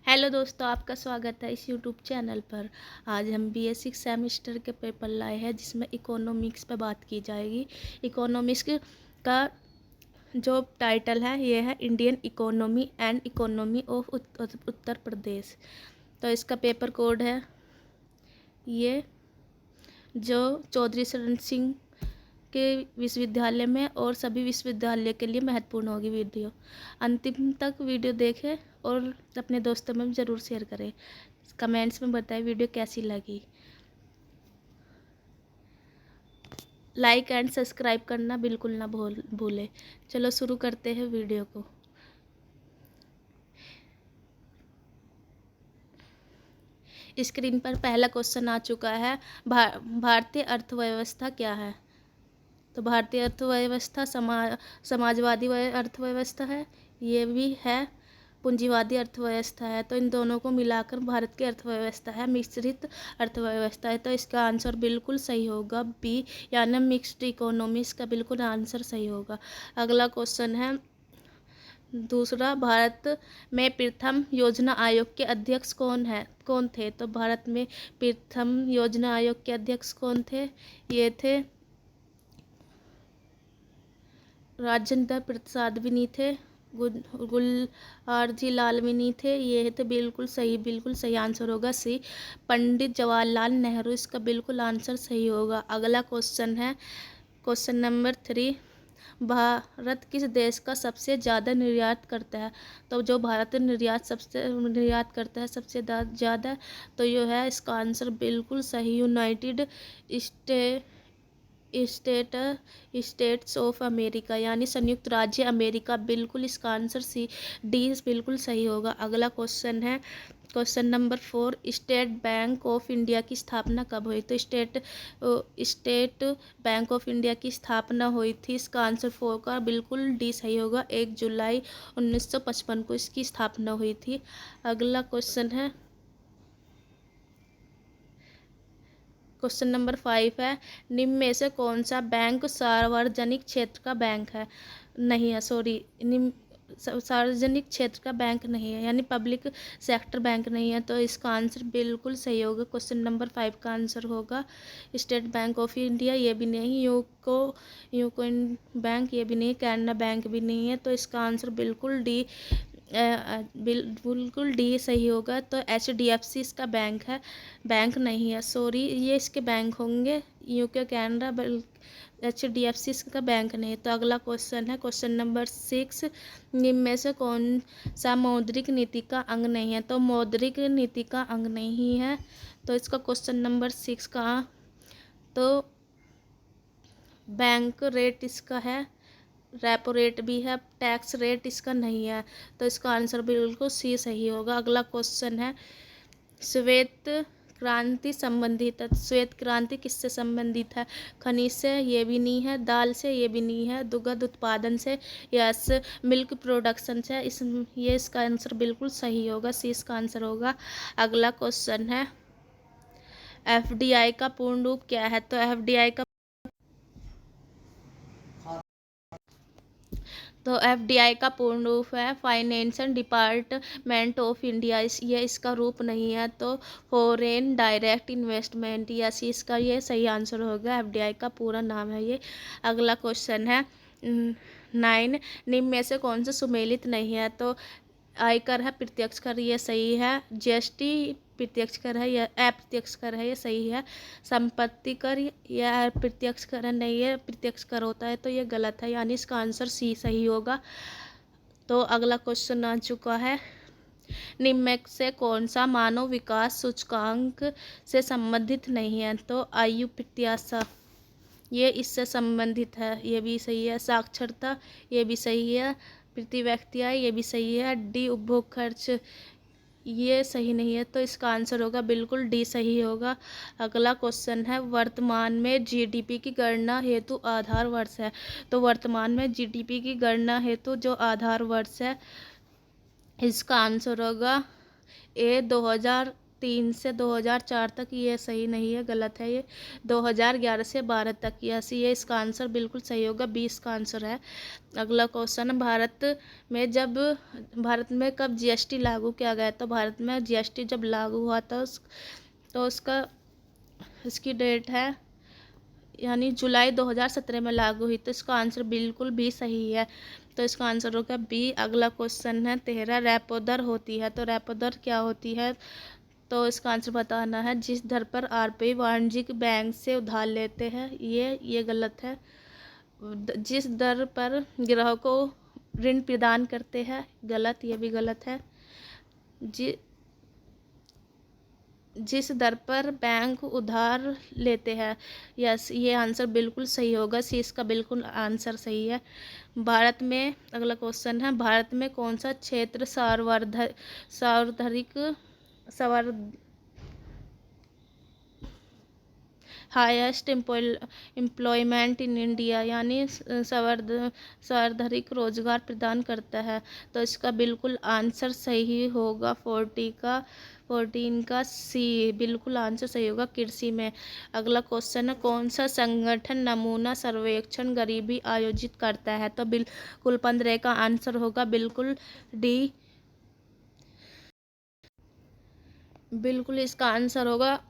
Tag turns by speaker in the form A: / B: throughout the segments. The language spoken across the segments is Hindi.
A: हेलो दोस्तों, आपका स्वागत है इस यूट्यूब चैनल पर। आज हम बीए सिक्स सेमेस्टर के पेपर लाए हैं जिसमें इकोनॉमिक्स पर बात की जाएगी। इकोनॉमिक्स का जो टाइटल है ये है Indian economy and economy of Uttar Pradesh. तो इसका पेपर कोड है ये, जो चौधरी चरण सिंह के विश्वविद्यालय में और सभी विश्वविद्यालय के लिए महत्वपूर्ण होगी वीडियो। अंतिम तक वीडियो देखें और अपने दोस्तों में ज़रूर शेयर करें। कमेंट्स में बताएं वीडियो कैसी लगी। लाइक एंड सब्सक्राइब करना बिल्कुल ना भूलें। चलो शुरू करते हैं वीडियो को। स्क्रीन पर पहला क्वेश्चन आ चुका है। भारतीय अर्थव्यवस्था क्या है? तो भारतीय अर्थव्यवस्था समाजवादी अर्थव्यवस्था है, ये भी है पूंजीवादी अर्थव्यवस्था है। तो इन दोनों को मिलाकर भारत की अर्थव्यवस्था है मिश्रित अर्थव्यवस्था है। तो इसका आंसर बिल्कुल सही होगा बी, यानी मिक्स्ड इकोनॉमी। इसका बिल्कुल आंसर सही होगा। अगला क्वेश्चन है दूसरा, भारत में प्रथम योजना आयोग के अध्यक्ष कौन थे? तो भारत में प्रथम योजना आयोग के अध्यक्ष कौन थे? ये थे राजेंद्र प्रसाद भी नहीं थे, गुलजारी लाल भी नहीं थे। ये तो बिल्कुल सही आंसर होगा सी, पंडित जवाहरलाल नेहरू। इसका बिल्कुल आंसर सही होगा। अगला क्वेश्चन है क्वेश्चन नंबर 3, भारत किस देश का सबसे ज़्यादा निर्यात करता है? तो जो भारत निर्यात करता है सबसे ज़्यादा, तो ये है इसका आंसर बिल्कुल सही, यूनाइटेड स्टेट्स ऑफ अमेरिका, यानी संयुक्त राज्य अमेरिका। बिल्कुल इसका आंसर सी, डी बिल्कुल सही होगा। अगला क्वेश्चन है question number 4, state bank of India की स्थापना कब हुई? तो स्टेट बैंक ऑफ इंडिया की स्थापना हुई थी, इसका आंसर 4 का बिल्कुल डी सही होगा। 1 जुलाई 1955 को इसकी स्थापना हुई थी। अगला क्वेश्चन है क्वेश्चन नंबर 5 है, निम्न में से कौन सा बैंक सार्वजनिक क्षेत्र का बैंक है? नहीं है, सॉरी, सार्वजनिक क्षेत्र का बैंक नहीं है, यानी पब्लिक सेक्टर बैंक नहीं है। तो इसका आंसर बिल्कुल सही होगा। क्वेश्चन नंबर 5 का आंसर होगा स्टेट बैंक ऑफ इंडिया। ये भी नहीं, यूको बैंक ये भी नहीं, कैनरा बैंक भी नहीं है। तो इसका आंसर बिल्कुल डी बिल्कुल डी सही होगा। तो HDFC इसका बैंक है, बैंक नहीं है, सॉरी, ये इसके बैंक होंगे यूके कैनरा, HDFC इसका बैंक नहीं। तो अगला क्वेश्चन है क्वेश्चन नंबर 6, निम्न में से कौन सा मौद्रिक नीति का अंग नहीं है? तो मौद्रिक नीति का अंग नहीं है। तो इसका क्वेश्चन नंबर 6 का, तो बैंक रेट इसका है, रेपो रेट भी है, टैक्स रेट इसका नहीं है। तो इसका आंसर बिल्कुल सी सही होगा। अगला क्वेश्चन है श्वेत क्रांति संबंधित है। श्वेत क्रांति किससे संबंधित है? खनिज से, ये भी नहीं है, दाल से, ये भी नहीं है, दुग्ध उत्पादन से, यस, मिल्क प्रोडक्शन से। ये इसका आंसर बिल्कुल सही होगा, सी इसका आंसर होगा। अगला क्वेश्चन है FDI का पूर्ण रूप क्या है? तो FDI का पूर्ण रूप है फाइनेंशियल डिपार्टमेंट ऑफ इंडिया। ये इसका रूप नहीं है। तो फॉरेन डायरेक्ट इन्वेस्टमेंट, यस, इसका ये सही आंसर होगा। FDI का पूरा नाम है ये। अगला क्वेश्चन है 9, निम्न में से कौन सा सुमेलित नहीं है? तो आयकर है, प्रत्यक्ष कर, ये सही है। GST प्रत्यक्ष कर है या अप्रत्यक्ष कर है, ये सही है। संपत्ति कर या प्रत्यक्ष कर नहीं है, प्रत्यक्ष कर होता है, तो ये गलत है, यानी इसका आंसर सी सही होगा। तो अगला क्वेश्चन आ चुका है, निम्न में से कौन सा मानव विकास सूचकांक से संबंधित नहीं है? तो आयु प्रत्याशा, ये इससे संबंधित है, ये भी सही है। साक्षरता, ये भी सही है। प्रति व्यक्ति आय, ये भी सही है। डी उपभोग खर्च, ये सही नहीं है। तो इसका आंसर होगा बिल्कुल डी सही होगा। अगला क्वेश्चन है वर्तमान में GDP की गणना हेतु आधार वर्ष है। तो वर्तमान में GDP की गणना हेतु जो आधार वर्ष है, इसका आंसर होगा A, 2013 2003 से 2004 तक, ये सही नहीं है, गलत है ये। 2011 से 12 तक, यस ये इसका आंसर बिल्कुल सही होगा, 20 का आंसर है। अगला क्वेश्चन है, भारत में कब जीएसटी लागू किया गया? तो भारत में जीएसटी जब लागू हुआ था तो इसकी डेट है यानी जुलाई 2017 में लागू हुई, तो इसका आंसर बिल्कुल भी सही है, तो इसका आंसर होगा बी। अगला क्वेश्चन है 13, रेपो दर होती है, तो रेपो दर क्या होती है? तो इसका आंसर बताना है, जिस दर पर आरबीआई वाणिज्यिक बैंक से उधार लेते हैं, ये गलत है। जिस दर पर ग्राहकों को ऋण प्रदान करते हैं, गलत, ये भी गलत है। जिस दर पर बैंक उधार लेते हैं, यस ये आंसर बिल्कुल सही होगा, सी इसका बिल्कुल आंसर सही है। भारत में अगला क्वेश्चन है, भारत में कौन सा क्षेत्र हाईएस्ट एम्प्लॉयमेंट इन इंडिया यानी सर्वाधिक रोजगार प्रदान करता है? तो इसका बिल्कुल आंसर सही होगा 14 का सी, बिल्कुल आंसर सही होगा कृषि में। अगला क्वेश्चन है, कौन सा संगठन नमूना सर्वेक्षण गरीबी आयोजित करता है? तो बिल्कुल 15 का आंसर होगा बिल्कुल डी, बिल्कुल इसका आंसर होगा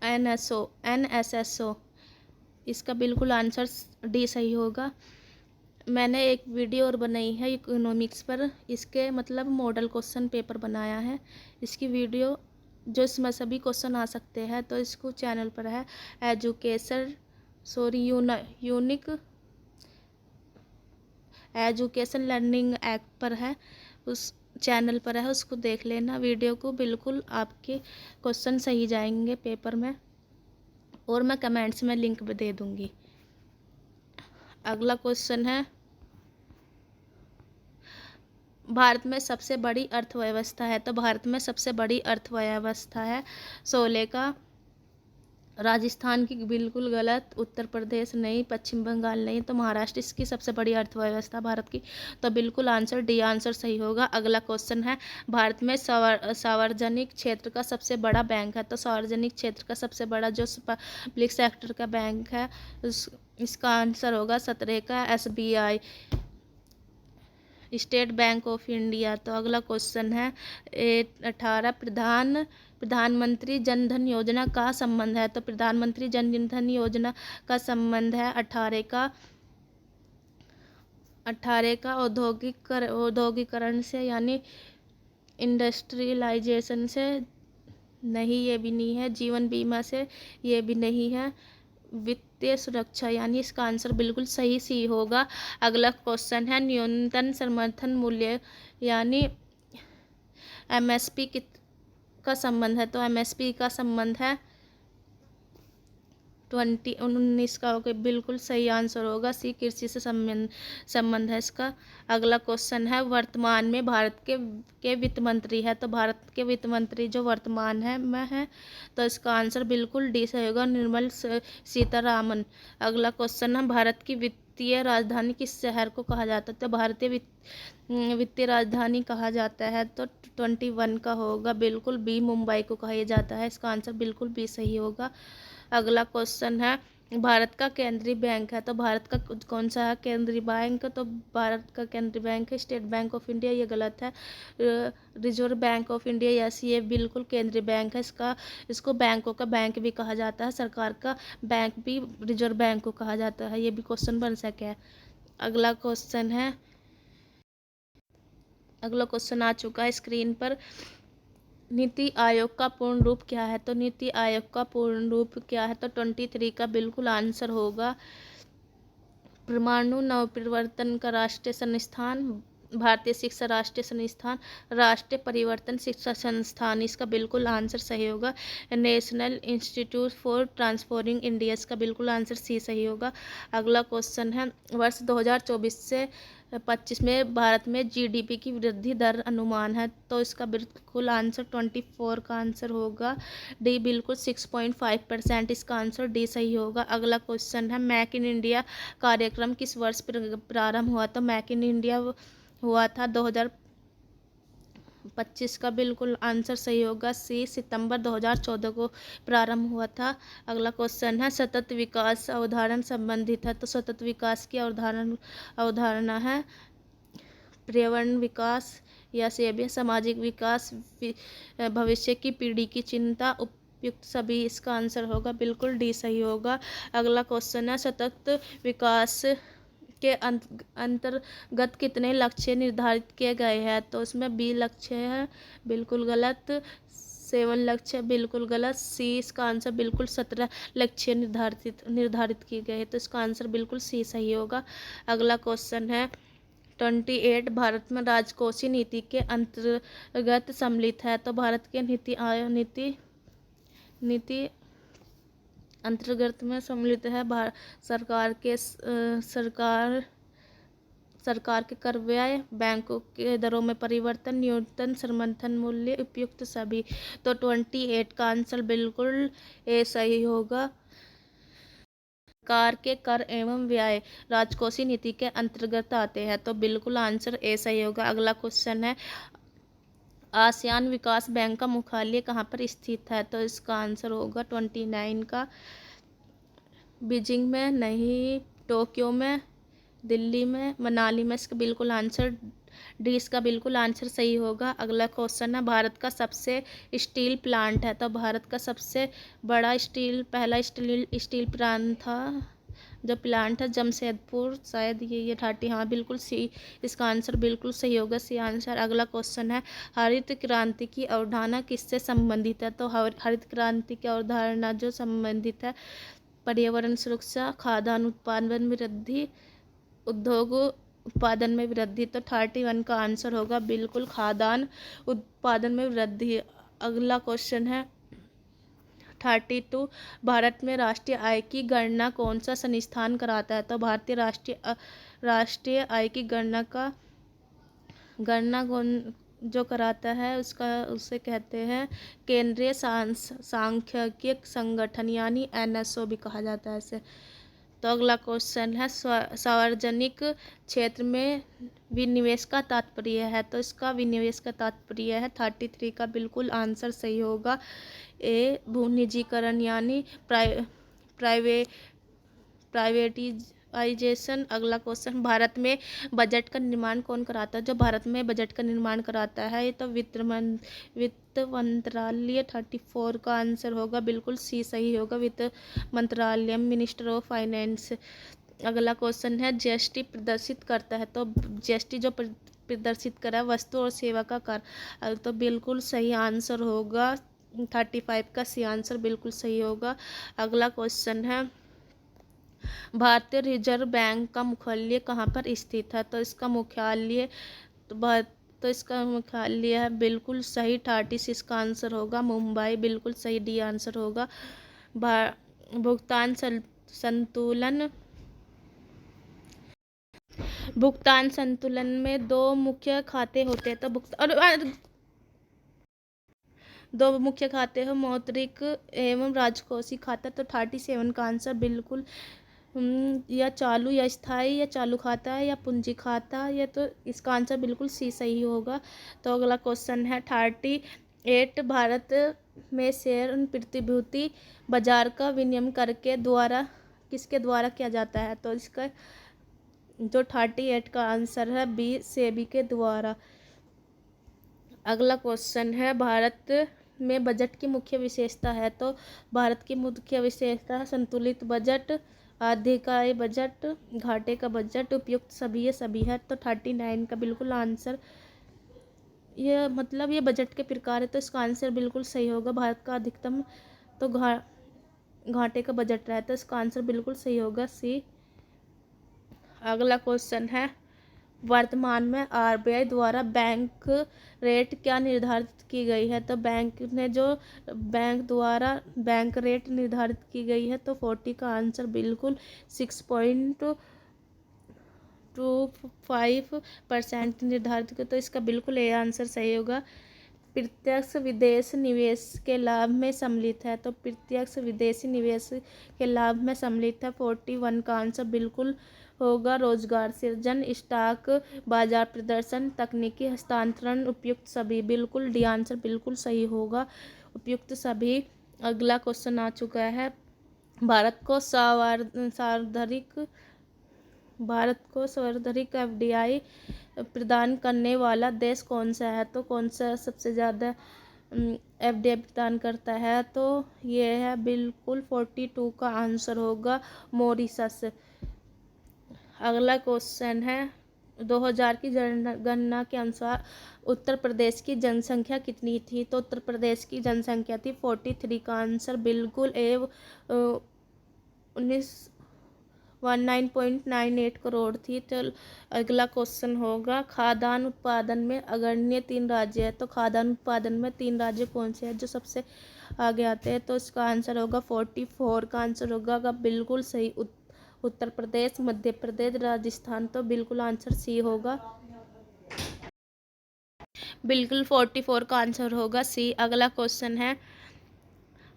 A: NSSO, इसका बिल्कुल आंसर डी सही होगा। मैंने एक वीडियो और बनाई है इकोनॉमिक्स पर, इसके मतलब मॉडल क्वेश्चन पेपर बनाया है, इसकी वीडियो जो इसमें सभी क्वेश्चन आ सकते हैं, तो इसको चैनल पर है यूनिक एजुकेशन लर्निंग ऐप पर है, उस चैनल पर है, उसको देख लेना वीडियो को, बिल्कुल आपके क्वेश्चन सही जाएंगे पेपर में, और मैं कमेंट्स में लिंक भी दे दूंगी। अगला क्वेश्चन है, भारत में सबसे बड़ी अर्थव्यवस्था है? तो भारत में सबसे बड़ी अर्थव्यवस्था है 16 का राजस्थान की, बिल्कुल गलत, उत्तर प्रदेश नहीं, पश्चिम बंगाल नहीं, तो महाराष्ट्र इसकी सबसे बड़ी अर्थव्यवस्था भारत की, तो बिल्कुल आंसर डी आंसर सही होगा। अगला क्वेश्चन है, भारत में सार्वजनिक क्षेत्र का सबसे बड़ा बैंक है? तो सार्वजनिक क्षेत्र का सबसे बड़ा जो पब्लिक सेक्टर का बैंक है इसका आंसर होगा 17 का SBI, state bank of India. तो अगला क्वेश्चन है 18, प्रधानमंत्री जन धन योजना का संबंध है? तो प्रधानमंत्री जन धन योजना का संबंध है 18 का औद्योगिकरण से यानी इंडस्ट्रियलाइजेशन से, नहीं ये भी नहीं है, जीवन बीमा से, ये भी नहीं है, वित्तीय सुरक्षा यानी इसका आंसर बिल्कुल सही सी होगा। अगला क्वेश्चन है, न्यूनतम समर्थन मूल्य यानी MSP का संबंध है? तो MSP का संबंध है 19 का, होगा बिल्कुल सही आंसर होगा सी, कृषि से संबंध है इसका। अगला क्वेश्चन है, वर्तमान में भारत के वित्त मंत्री है? तो भारत के वित्त मंत्री जो वर्तमान में है, तो इसका आंसर बिल्कुल डी सही होगा, निर्मला सीतारामन। अगला क्वेश्चन है, भारत की वित्तीय राजधानी किस शहर को कहा जाता है? तो भारतीय वित्तीय राजधानी कहा जाता है, तो 21 का होगा बिल्कुल बी, मुंबई को कहा जाता है, इसका आंसर बिल्कुल बी सही होगा। अगला क्वेश्चन है, भारत का केंद्रीय बैंक है? तो भारत का कौन सा है केंद्रीय बैंक? तो भारत का केंद्रीय बैंक है स्टेट बैंक ऑफ इंडिया, ये गलत है, reserve bank of India, yes ये बिल्कुल केंद्रीय बैंक है, इसको बैंकों का बैंक भी कहा जाता है, सरकार का बैंक भी रिजर्व बैंक को कहा जाता है, ये भी क्वेश्चन बन सके। अगला क्वेश्चन आ चुका है स्क्रीन पर, नीति आयोग का पूर्ण रूप क्या है? तो नीति आयोग का पूर्ण रूप क्या है? तो 23 का बिल्कुल आंसर होगा परमाणु नवप्रवर्तन का राष्ट्रीय संस्थान, भारतीय शिक्षा राष्ट्रीय संस्थान, राष्ट्रीय परिवर्तन शिक्षा संस्थान, इसका बिल्कुल आंसर सही होगा national institute for transforming India, इसका बिल्कुल आंसर सी सही होगा। अगला क्वेश्चन है, वर्ष 2024 से 25 में भारत में GDP की वृद्धि दर अनुमान है? तो इसका बिल्कुल आंसर 24 का आंसर होगा डी, बिल्कुल 6.5%, इसका आंसर डी सही होगा। अगला क्वेश्चन है, मेक इन इंडिया कार्यक्रम किस वर्ष प्रारंभ हुआ? तो मेक इन इंडिया हुआ था 25 का बिल्कुल आंसर सही होगा सी, सितंबर 2014 को प्रारंभ हुआ था। अगला क्वेश्चन है सतत विकास अवधारणा संबंधित है, तो सतत विकास की अवधारणा है पर्यावरण विकास या सेव्य सामाजिक विकास, भविष्य की पीढ़ी की चिंता, उपयुक्त सभी। इसका आंसर होगा बिल्कुल डी सही होगा। अगला क्वेश्चन है सतत विकास के अंतर्गत कितने लक्ष्य निर्धारित किए गए हैं, तो उसमें बी लक्ष्य है बिल्कुल गलत, 7 लक्ष्य बिल्कुल गलत, सी इसका आंसर बिल्कुल 17 लक्ष्य निर्धारित किए गए हैं, तो इसका आंसर बिल्कुल सी सही होगा। अगला क्वेश्चन है 28 भारत में राजकोषीय नीति के अंतर्गत सम्मिलित है, तो भारत के नीति अंतर्गत में सम्मिलित है सरकार के कर व्यय, बैंकों के दरों में परिवर्तन, न्यूनतम समर्थन मूल्य, उपयुक्त सभी। तो 28 का आंसर बिल्कुल ए सही होगा। सरकार के कर एवं व्यय राजकोषीय नीति के अंतर्गत आते हैं, तो बिल्कुल आंसर ए सही होगा। अगला क्वेश्चन है आसियान विकास बैंक का मुख्यालय कहाँ पर स्थित है, तो इसका आंसर होगा 29 का बीजिंग में, नहीं टोक्यो में, दिल्ली में, मनाली में। इसका बिल्कुल आंसर डी, इसका बिल्कुल आंसर सही होगा। अगला क्वेश्चन है भारत का सबसे स्टील प्लांट है, तो भारत का सबसे बड़ा पहला स्टील प्लांट था जो प्लांट है जमशेदपुर, शायद ये ठाटी, हाँ बिल्कुल सी, इसका आंसर बिल्कुल सही होगा, सी आंसर। अगला क्वेश्चन है हरित क्रांति की अवधारणा किससे संबंधित है, तो हरित क्रांति की अवधारणा जो संबंधित है पर्यावरण सुरक्षा, खाद्यान्न उत्पादन में वृद्धि, उद्योग उत्पादन में वृद्धि, तो 31 का आंसर होगा बिल्कुल खाद्यान्न उत्पादन में वृद्धि। अगला क्वेश्चन है 32 भारत में राष्ट्रीय आय की गणना कौन सा संस्थान कराता है, तो भारतीय राष्ट्रीय आय की गणना कौन जो कराता है उसे कहते हैं केंद्रीय सांख्यिकी संगठन, यानी NSO भी कहा जाता है इसे। तो अगला क्वेश्चन है सार्वजनिक क्षेत्र में विनिवेश का तात्पर्य है, तो इसका विनिवेश का तात्पर्य है 33 का बिल्कुल आंसर सही होगा ए, भूनिजीकरण यानी प्राइवेटाइजेशन। अगला क्वेश्चन भारत में बजट का निर्माण कौन कराता है, जो भारत में बजट का निर्माण कराता है ये तो वित्त मंत्रालय, 34 का आंसर होगा बिल्कुल सी सही होगा, वित्त मंत्रालय, मिनिस्टर ऑफ फाइनेंस। अगला क्वेश्चन है जीएसटी प्रदर्शित करता है, तो जीएसटी जो प्रदर्शित करा वस्तु और सेवा का कर, तो बिल्कुल सही आंसर होगा 35 का सी आंसर बिल्कुल सही होगा। अगला क्वेश्चन है भारतीय रिजर्व बैंक का मुख्यालय कहाँ पर स्थित है, तो इसका मुख्यालय है बिल्कुल सही 36, इसका आंसर होगा मुंबई, बिल्कुल सही डी आंसर होगा। भुगतान संतुलन में दो मुख्य खाते होते हैं, तो दो मुख्य खाते हैं मौद्रिक एवं राजकोषीय खाता, तो 37 का आंसर बिल्कुल या चालू या स्थायी या चालू खाता है या पूंजी खाता है, तो इसका आंसर बिल्कुल सी सही होगा। तो अगला क्वेश्चन है 38 भारत में शेयर प्रतिभूति बाजार का विनियमन करके किसके द्वारा किया जाता है, तो इसका जो 38 का आंसर है बी, सेबी के द्वारा। अगला क्वेश्चन है भारत में बजट की मुख्य विशेषता है, तो भारत की मुख्य विशेषता है संतुलित बजट, आधिकारिक बजट, घाटे का बजट, उपयुक्त सभी, ये सभी है, तो 39 का बिल्कुल आंसर, ये मतलब ये बजट के प्रकार है, तो इसका आंसर बिल्कुल सही होगा। भारत का अधिकतम तो घाटे का बजट रहा है, तो इसका आंसर बिल्कुल सही होगा सी। अगला क्वेश्चन है वर्तमान में RBI द्वारा बैंक रेट क्या निर्धारित की गई है, तो बैंक द्वारा बैंक रेट निर्धारित की गई है, तो 40 का आंसर बिल्कुल 6.25% निर्धारित किया, तो इसका बिल्कुल ये आंसर सही होगा। प्रत्यक्ष विदेश निवेश के लाभ में सम्मिलित है, तो प्रत्यक्ष विदेशी निवेश के लाभ में सम्मिलित है, 41 का आंसर बिल्कुल होगा रोजगार सृजन, स्टॉक बाजार प्रदर्शन, तकनीकी हस्तांतरण, उपयुक्त सभी। बिल्कुल डी आंसर बिल्कुल सही होगा, उपयुक्त सभी। अगला क्वेश्चन आ चुका है, भारत को सर्वाधिक एफडीआई प्रदान करने वाला देश कौन सा है? तो कौन सा सबसे ज़्यादा एफडीआई प्रदान करता है? तो ये है बिल्कुल 42 का आंसर होगा मॉरिशस। अगला क्वेश्चन है, 2000 की जनगणना के अनुसार उत्तर प्रदेश की जनसंख्या कितनी थी? तो उत्तर प्रदेश की जनसंख्या थी 43 का आंसर बिल्कुल 19.98 करोड़ थी। तो अगला क्वेश्चन होगा, खाद्यान्न उत्पादन में अग्रणी 3 राज्य है। तो खाद्यान्न उत्पादन में 3 राज्य कौन से हैं जो सबसे आगे आते हैं? तो इसका आंसर होगा 44 का आंसर होगा बिल्कुल सही, उत्तर प्रदेश, मध्य प्रदेश, राजस्थान। तो बिल्कुल आंसर सी होगा, बिल्कुल 44 का आंसर होगा सी। अगला क्वेश्चन है,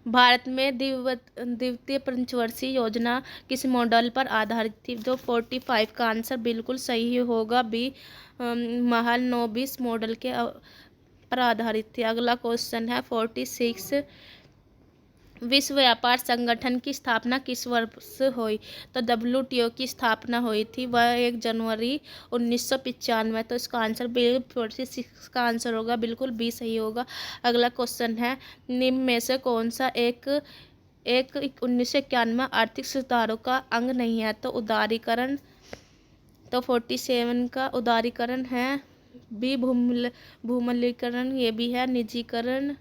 A: भारत में द्वितीय पंचवर्षीय योजना किस मॉडल पर आधारित थी? जो 45 का आंसर बिल्कुल सही होगा बी, महालनोबिस मॉडल के पर आधारित थी। अगला क्वेश्चन है 46, विश्व व्यापार संगठन की स्थापना किस वर्ष हुई? तो WTO की स्थापना हुई थी वह 1 जनवरी 1995। तो इसका आंसर बिल्कुल 46 का आंसर होगा, बिल्कुल बी सही होगा। अगला क्वेश्चन है, निम्न में से कौन सा एक 1991 आर्थिक सुधारों का अंग नहीं है? तो उदारीकरण। तो 47 का उदारीकरण है बी, भूमंडलीकरण, ये भी है निजीकरण,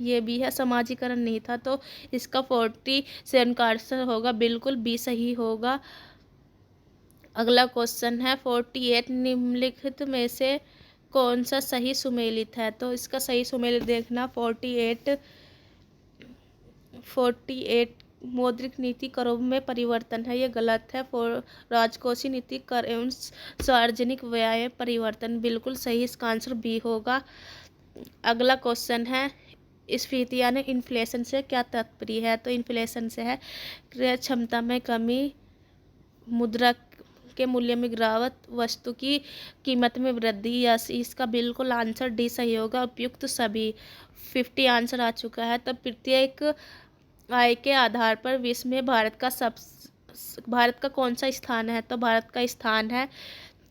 A: ये भी है समाजीकरण नहीं था। तो इसका 47 का आंसर होगा बिल्कुल बी सही होगा। अगला क्वेश्चन है 48, निम्नलिखित में से कौन सा सही सुमेलित है? तो इसका सही सुमेलित देखना, 48 मौद्रिक नीति करों में परिवर्तन है, ये गलत है। राजकोषीय नीति कर एवं सार्वजनिक व्यय परिवर्तन, बिल्कुल सही, इसका आंसर बी होगा। अगला क्वेश्चन है, स्फीति यानी इन्फ्लेशन से क्या तात्पर्य है? तो इन्फ्लेशन से है क्रय क्षमता में कमी, मुद्रा के मूल्य में गिरावट, वस्तु की कीमत में वृद्धि। या इसका बिल्कुल आंसर डी सही होगा, उपयुक्त सभी। 50 आंसर आ चुका है। तो प्रत्येक आय के आधार पर विश्व में भारत का कौन सा स्थान है? तो भारत का स्थान है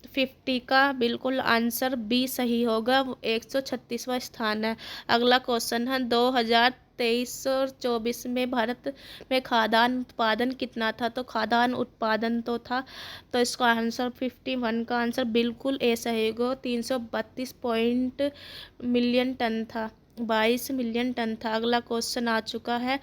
A: 50 का बिल्कुल आंसर बी सही होगा, 136वां स्थान है। अगला क्वेश्चन है, 2023 और 24 में भारत में खाद्यान्न उत्पादन कितना था? तो खाद्यान्न उत्पादन तो था, तो इसका आंसर 51 का आंसर बिल्कुल ए सही होगा, 332 मिलियन टन था, 22 मिलियन टन था। अगला क्वेश्चन आ चुका है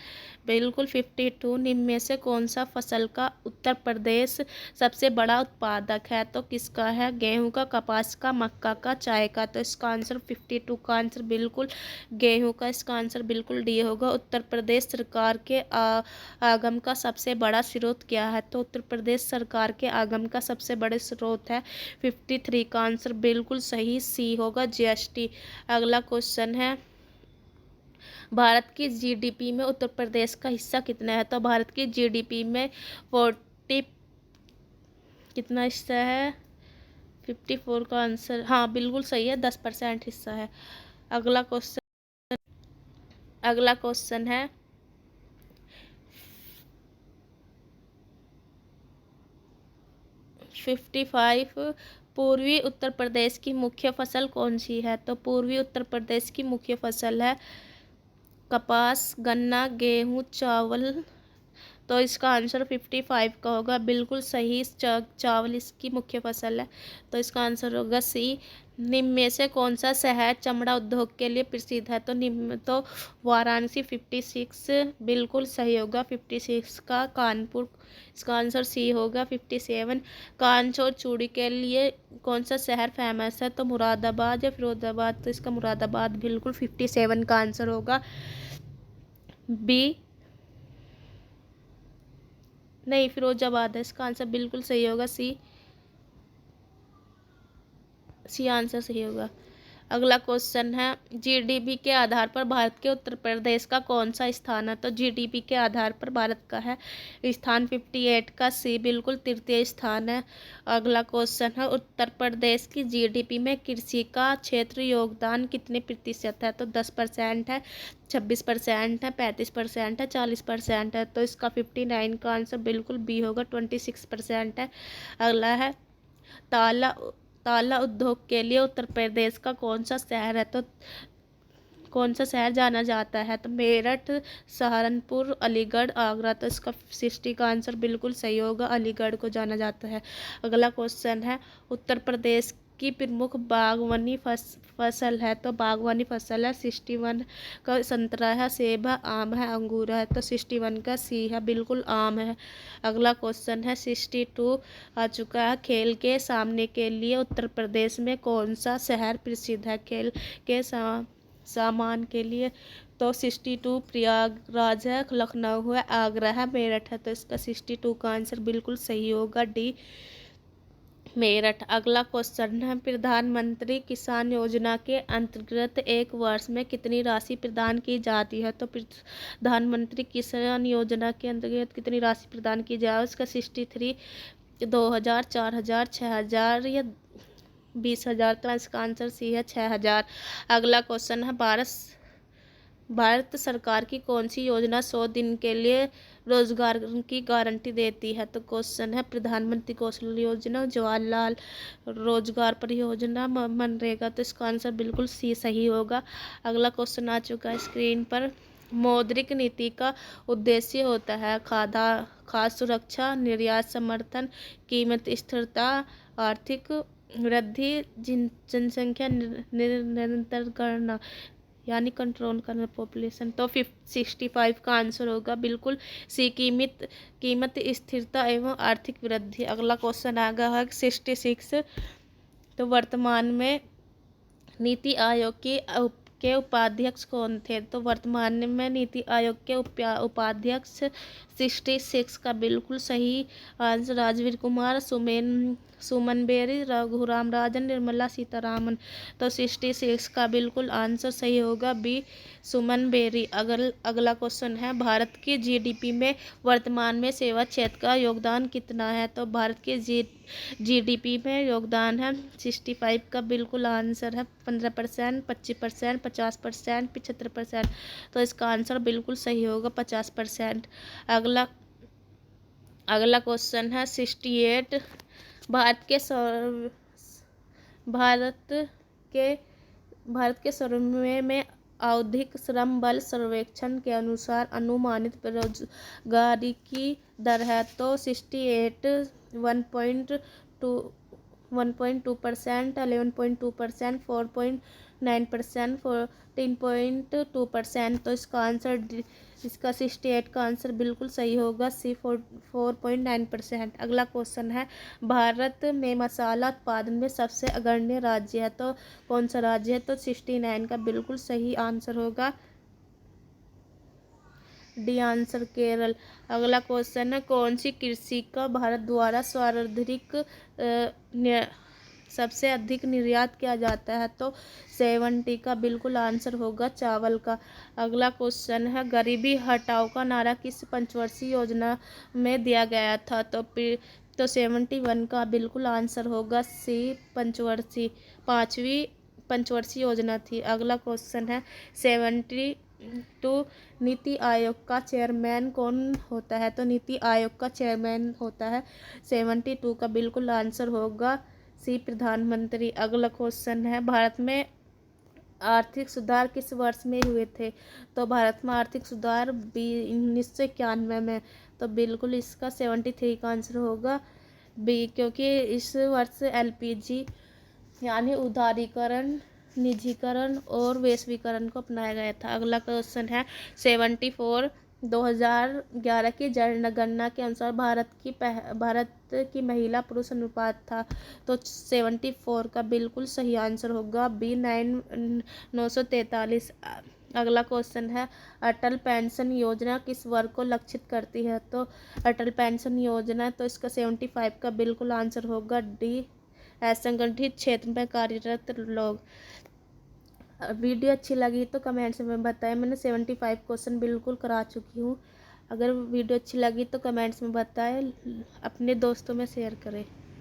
A: बिल्कुल 52, निम्न में से कौन सा फसल का उत्तर प्रदेश सबसे बड़ा उत्पादक है? तो किसका है? गेहूं का, कपास का, मक्का का, चाय का। तो इसका आंसर 52 का आंसर बिल्कुल गेहूं का, इसका आंसर बिल्कुल डी होगा। उत्तर प्रदेश सरकार के आगम का सबसे बड़ा स्रोत क्या है? तो उत्तर प्रदेश सरकार के आगम का सबसे बड़े स्रोत है 53 का आंसर बिल्कुल सही सी होगा, GST। अगला क्वेश्चन है, भारत की GDP में उत्तर प्रदेश का हिस्सा कितना है? तो भारत की GDP में 40 कितना हिस्सा है? 54 का आंसर हाँ बिल्कुल सही है, 10% हिस्सा है। अगला क्वेश्चन है, 55, पूर्वी उत्तर प्रदेश की मुख्य फसल कौन सी है? तो पूर्वी उत्तर प्रदेश की मुख्य फसल है कपास, गन्ना, गेहूँ, चावल। तो इसका आंसर 55 का होगा, बिल्कुल सही, चावल इसकी मुख्य फसल है। तो इसका आंसर होगा सी। निम्न में से कौन सा शहर चमड़ा उद्योग के लिए प्रसिद्ध है? तो वाराणसी 56 बिल्कुल सही होगा, 56 का कानपुर, इसका आंसर सी होगा। 57, कांच और चूड़ी के लिए कौन सा शहर फेमस है? तो मुरादाबाद या फिरोजाबाद। तो इसका मुरादाबाद बिल्कुल 57 का आंसर होगा, बी नहीं फिरोजाबाद है, इसका आंसर बिल्कुल सही होगा, सी आंसर सही होगा। अगला क्वेश्चन है जीडीपी के आधार पर भारत के उत्तर प्रदेश का कौन सा स्थान है। तो जीडीपी के आधार पर भारत का है स्थान 58 का सी बिल्कुल तृतीय स्थान है। अगला क्वेश्चन है उत्तर प्रदेश की जीडीपी में कृषि का क्षेत्र योगदान कितने प्रतिशत है। तो 10% है, 26% है, 35% है, 40% है। तो इसका 59 का आंसर बिल्कुल बी होगा, 26% है। अगला है ताला ताला उद्योग के लिए उत्तर प्रदेश का कौन सा शहर है। तो कौन सा शहर जाना जाता है। तो मेरठ, सहारनपुर, अलीगढ़, आगरा। तो इसका 60 का आंसर बिल्कुल सही होगा, अलीगढ़ को जाना जाता है। अगला क्वेश्चन है उत्तर प्रदेश की प्रमुख बागवानी फसल है। तो बागवानी फसल है 61 का संतरा है, सेब है, आम है, अंगूर है। तो 61 का सी है, बिल्कुल आम है। अगला क्वेश्चन है 62 आ चुका है खेल के सामने के लिए उत्तर प्रदेश में कौन सा शहर प्रसिद्ध है। खेल के सामान के लिए। तो 62 प्रयागराज है, लखनऊ है, आगरा है, मेरठ है। तो इसका 62 का आंसर बिल्कुल सही होगा, डी मेरठ। अगला क्वेश्चन है प्रधानमंत्री किसान योजना के अंतर्गत एक वर्ष में कितनी राशि प्रदान की जाती है। तो प्रधानमंत्री किसान योजना के अंतर्गत कितनी राशि प्रदान की जाए। उसका 63, 2000, 4000, 6000 या 20,000। तो इसका आंसर सी है, 6,000। अगला क्वेश्चन है भारत सरकार की कौन सी योजना 100 दिन के लिए रोजगार की गारंटी देती है। तो क्वेश्चन है प्रधानमंत्री कौशल योजना, जवाहरलाल रोजगार परियोजना, मनरेगा। तो इसका आंसर बिल्कुल सी सही होगा। अगला क्वेश्चन आ चुका है स्क्रीन पर मौद्रिक नीति का उद्देश्य होता है खाद्य सुरक्षा, निर्यात समर्थन, कीमत स्थिरता, आर्थिक वृद्धि, जनसंख्या निरंतर करना यानी कंट्रोल करना पॉपुलेशन। तो 65 का आंसर होगा बिल्कुल सी, कीमत स्थिरता एवं आर्थिक वृद्धि। अगला क्वेश्चन आ गया है 66। तो वर्तमान में नीति आयोग के उपाध्यक्ष कौन थे। तो वर्तमान में नीति आयोग के उपाध्यक्ष 66 का बिल्कुल सही आंसर राजवीर कुमार, सुमन बेरी, रघुराम राजन, निर्मला सीतारामन। तो 66 का बिल्कुल आंसर सही होगा, बी सुमन बेरी। अगला क्वेश्चन है भारत की जीडीपी में वर्तमान में सेवा क्षेत्र का योगदान कितना है। तो भारत के जीडीपी में योगदान है 65 का बिल्कुल आंसर है 15%, 25%, 50%, 75%। तो इसका आंसर बिल्कुल सही होगा 50%। अगला क्वेश्चन है 68 भारत के सर्वे में आवधिक श्रम बल सर्वेक्षण के अनुसार अनुमानित बेरोजगारी की दर है। तो 68 1.2%, 11.2%, 4.9%, 14.2%। तो इसका 68 का आंसर बिल्कुल सही होगा, सी 4.9%। अगला क्वेश्चन है भारत में मसाला उत्पादन में सबसे अग्रणी राज्य है। तो कौन सा राज्य है। तो 69 का बिल्कुल सही आंसर होगा, डी आंसर केरल। अगला क्वेश्चन है कौन सी कृषि का भारत द्वारा सबसे अधिक निर्यात किया जाता है। तो 70 का बिल्कुल आंसर होगा, चावल का। अगला क्वेश्चन है गरीबी हटाओ का नारा किस पंचवर्षीय योजना में दिया गया था। तो 71 का बिल्कुल आंसर होगा, सी पांचवी पंचवर्षीय योजना थी। अगला क्वेश्चन है 72 नीति आयोग का चेयरमैन कौन होता है। तो नीति आयोग का चेयरमैन होता है 72 का बिल्कुल आंसर होगा, सी प्रधानमंत्री। अगला क्वेश्चन है भारत में आर्थिक सुधार किस वर्ष में हुए थे। तो भारत में आर्थिक सुधार 1991 में। तो बिल्कुल इसका 73 का आंसर होगा, बी, क्योंकि इस वर्ष एलपीजी यानी उदारीकरण, निजीकरण और वैश्वीकरण को अपनाया गया था। अगला क्वेश्चन है 74 2011 की जनगणना के अनुसार भारत की महिला पुरुष अनुपात था। तो 74 का बिल्कुल सही आंसर होगा, बी 943। अगला क्वेश्चन है अटल पेंशन योजना किस वर्ग को लक्षित करती है। तो अटल पेंशन योजना, तो इसका 75 का बिल्कुल आंसर होगा, डी असंगठित क्षेत्र में कार्यरत लोग। वीडियो अच्छी लगी तो कमेंट्स में बताएं। मैंने 75 क्वेश्चन बिल्कुल करा चुकी हूँ। अगर वीडियो अच्छी लगी तो कमेंट्स में बताएं, अपने दोस्तों में शेयर करें।